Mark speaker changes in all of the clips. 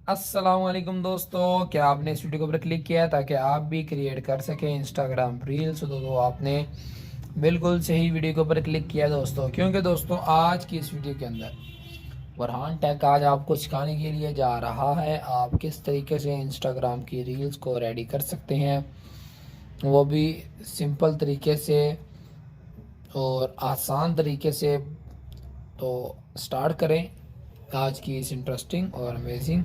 Speaker 1: अस्सलाम वालेकुम दोस्तों, क्या आपने इस वीडियो के ऊपर क्लिक किया है ताकि आप भी क्रिएट कर सकें इंस्टाग्राम रील्स? तो आपने बिल्कुल सही वीडियो के ऊपर क्लिक किया दोस्तों, क्योंकि दोस्तों आज की इस वीडियो के अंदर फरहान टेक आज आपको सिखाने के लिए जा रहा है आप किस तरीके से इंस्टाग्राम की रील्स को रेडी कर सकते हैं, वो भी सिंपल तरीके से और आसान तरीके से। तो स्टार्ट करें आज की इस इंटरेस्टिंग और अमेजिंग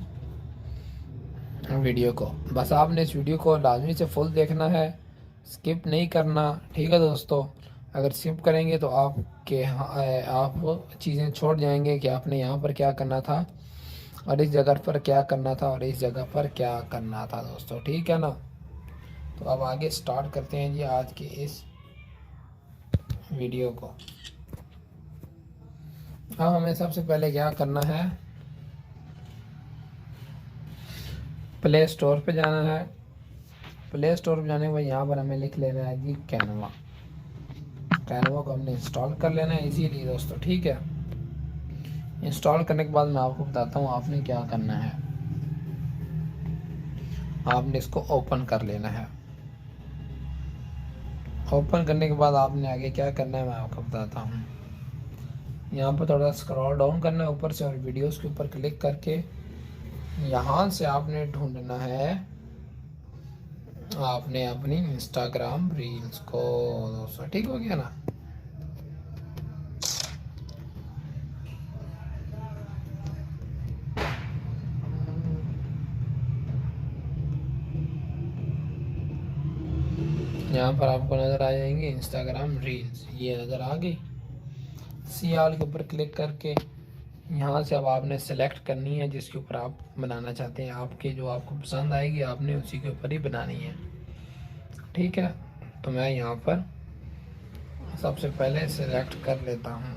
Speaker 1: वीडियो को। बस आपने इस वीडियो को लाजमी से फुल देखना है, स्किप नहीं करना। ठीक है दोस्तों, अगर स्किप करेंगे तो आप चीज़ें छोड़ जाएंगे कि आपने यहाँ पर क्या करना था और इस जगह पर क्या करना था और इस जगह पर क्या करना था दोस्तों। ठीक है ना, तो अब आगे स्टार्ट करते हैं जी आज के इस वीडियो को। अब हमें सबसे पहले क्या करना है, प्ले स्टोर पे जाना है। प्ले स्टोर पे जाने के बाद यहाँ पर हमें लिख लेना है जी कैनवा। कैनवा को हमने इंस्टॉल कर लेना है इजीली दोस्तों। ठीक है, इंस्टॉल करने के बाद मैं आपको बताता हूँ आपने क्या करना है। आपने इसको ओपन कर लेना है। ओपन करने के बाद आपने आगे क्या करना है मैं आपको बताता हूँ। यहाँ पर थोड़ा स्क्रॉल डाउन करना है ऊपर से और वीडियोस के ऊपर क्लिक करके यहाँ से आपने ढूंढना है आपने अपनी इंस्टाग्राम रील्स को दोस्तों। ठीक हो गया ना। यहाँ पर आपको नज़र आ जाएंगे इंस्टाग्राम रील्स, ये नज़र आ गई। सी ऑल के ऊपर क्लिक करके यहाँ से अब आपने सेलेक्ट करनी है जिसके ऊपर आप बनाना चाहते हैं। आपके जो आपको पसंद आएगी आपने उसी के ऊपर ही बनानी है। ठीक है, तो मैं यहाँ पर सबसे पहले सेलेक्ट कर लेता हूँ।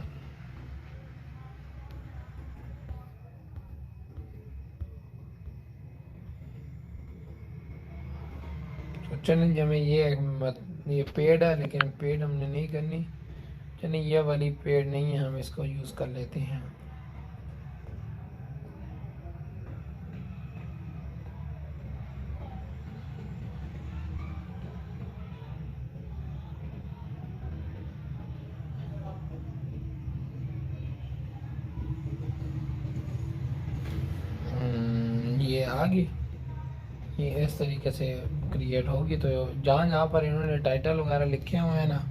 Speaker 1: तो चलें, हमें ये पेड है लेकिन पेड हमने नहीं करनी। चलिए ये वाली पेड नहीं है, हम इसको यूज़ कर लेते हैं। ये आ गई, ये इस तरीके से क्रिएट होगी। तो जहाँ जहाँ पर इन्होंने टाइटल वगैरह लिखे हुए हैं ना,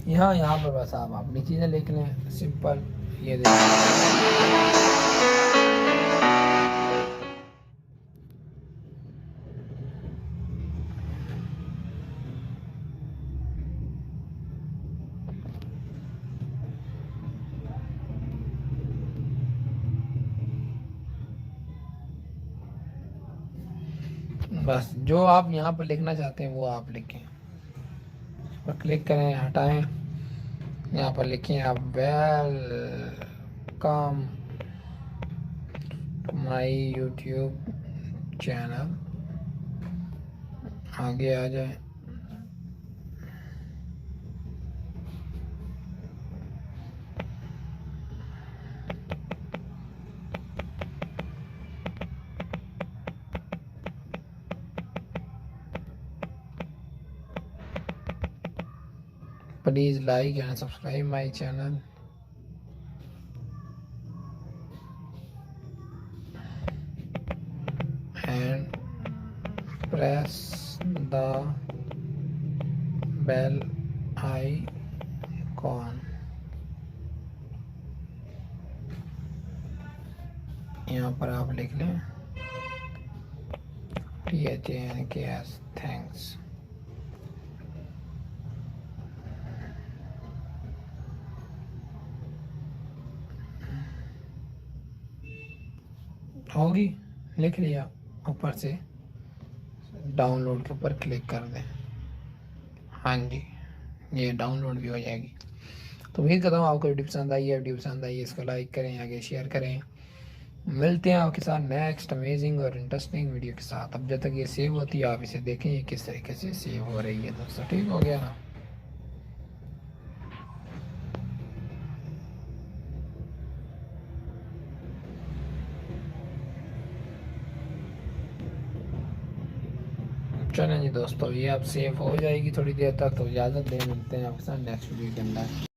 Speaker 1: यहाँ पर बस आप अपनी चीज़ें लिख लें सिंपल। ये देखिए, बस जो आप यहाँ पर लिखना चाहते हैं वो आप लिखें। इस पर क्लिक करें, हटाएं, यहाँ पर लिखें आप welcome to my YouTube channel. आगे आ जाए, please like and subscribe my channel and press the bell icon. यहाँ पर आप लिख लें THANKS थैंक्स। होगी, लिख लिया। ऊपर से डाउनलोड के ऊपर क्लिक कर दें। हाँ जी, ये डाउनलोड भी हो जाएगी। तो उम्मीद करता हूँ आपको वीडियो पसंद आई है। वीडियो पसंद आई है इसको लाइक करें, आगे शेयर करें। मिलते हैं आपके साथ नेक्स्ट अमेजिंग और इंटरेस्टिंग वीडियो के साथ। अब जब तक ये सेव होती है आप इसे देखें ये किस तरीके से सेव हो रही है दोस्तों। ठीक हो गया ना। चलें जी दोस्तों, ये अब सेव हो जाएगी थोड़ी देर तक, तो इजाज़त दें, मिलते हैं आपके साथ नेक्स्ट वीडियो के अंदर।